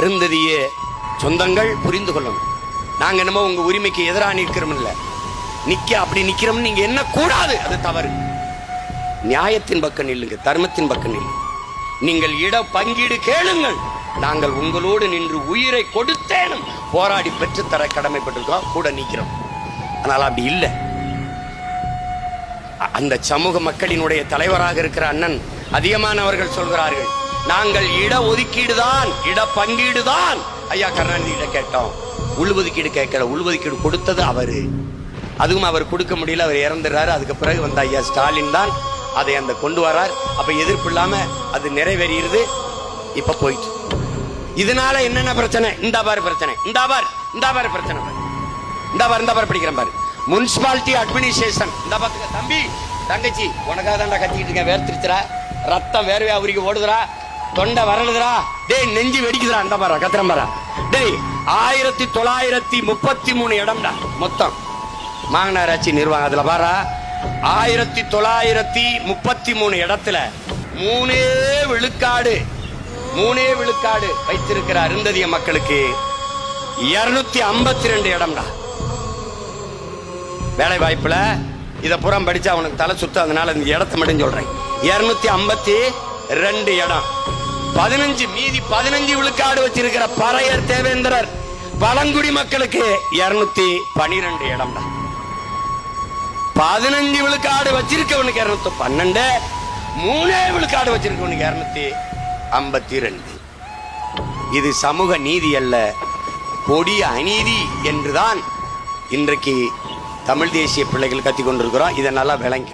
அருந்ததிய சொந்தங்கள் புரிந்து கொள்ளணும். நாங்க என்னமோ உங்க உரிமைக்கு எதிராக நிற்கிறோம் இல்ல, அப்படி நிக்கிறோம் நீங்க என்ன கூடாது, அது தவறு. நியாயத்தின் பக்கம் நில்லுங்க, தர்மத்தின் பக்கம் நில்லுங்க. நீங்கள் இட பங்கீடு கேளுங்கள், நாங்கள் உங்களோடு நின்று உயிரை கொடுத்தேனும் போராடி பெற்றுத்தர கடமைப்பட்டிருக்கோம், கூட நிற்கிறோம். ஆனால் அப்படி இல்லை. அந்த சமூக மக்களினுடைய தலைவராக இருக்கிற அண்ணன் அதிகமானவர்கள் சொல்கிறார்கள், நாங்கள் இட ஒதுக்கீடு தான், இட பங்கீடு தான் ஐயா கருணாநிதி கேட்டோம், உள்ஒதுக்கீடு கேட்கல. உள்ஒதுக்கீடு கொடுத்தது அவரு, அதுவும் அவர் கொடுக்க முடியல, அவர் இறந்துறாரு. அதுக்கு பிறகு வந்த ஐயா ஸ்டாலின் தான் அதை அந்த கொண்டு வரார். அப்ப எதிர்ப்பு இல்லாம அது நிறைவேறிடுது. இப்ப போயிட்டு இதனால என்னென்ன பிரச்சனை? இந்த பாரு பிரச்சனை, இந்த பாரு பிரச்சனை, இந்த பாரு படிக்கிறேன் பாரு. முனிசிபாலிட்டி அட்மினிஸ்ட்ரேஷன், இந்த பாத்துக்க தம்பி தங்கச்சி, உனக்காக தான்டா கத்திக்கிட்டு இருக்கேன். வேர்த்திருச்சுரா, ரத்தம் வேர்வையா உருகி ஓடுதுரா, தொண்டை வரலுதுரா, டேய் நெஞ்சு வெடிக்குதுரா, இந்த பாரு கத்திரம் பாரா. டேய் 1933 இடம்டா மொத்தம் மாநகராட்சி நிர்வாகம். அதுல பாரா 1933 இடத்துல 3 விழுக்காடு வைத்திருக்கிற அருந்ததிய மக்களுக்கு 252 இடம்டா. வேலை வாய்ப்புல இத புறம் படிச்சா அவனுக்கு தலை சுத்து, அதனால இந்த இடத்தை மட்டும் சொல்றேன். 252 இடம், 15 விழுக்காடு வச்சிருக்கிற பறையர் தேவேந்திரர் பழங்குடி மக்களுக்கு 212 இடம்டா. 15 விழுக்காடு வச்சிருக்கவனுக்கு 212, 3 விழுக்காடு வச்சிருக்கவனுக்கு 252. இது சமூக நீதி அல்ல, கொடிய அநீதி என்றுதான் இன்றைக்கு தமிழ் தேசிய பிள்ளைகள் கத்திக் கொண்டிருக்கிறோம். இதை நல்லா விளங்கி